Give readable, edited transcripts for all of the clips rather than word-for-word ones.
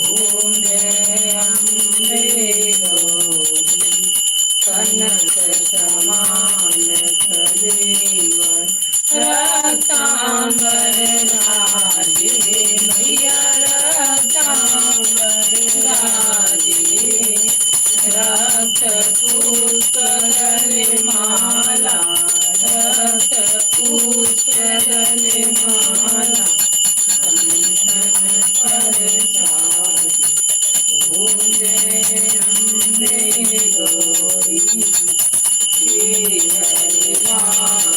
ओम जय अम्बे गौरी कनक समान सजीवन रक्तांबर राजे मैया रक्तांबर राजे रक्त पुष्प गले माला रक्त पुष्प गले माला ओम जय अम्बे गौरी श्री हरि राम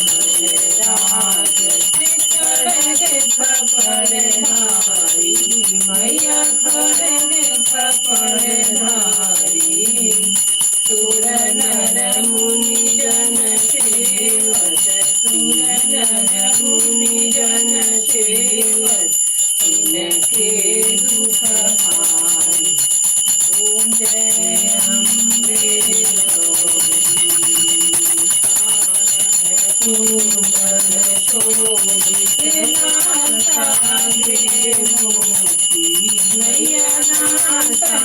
राज खपरधारी मैया खपरधारी सुर नर मुनि जन सेवत सुर नर मुनि जन सेवत इनके दुख हारी ओम जय अम्बे कुंडल शोभित नासा मोती मैया नासा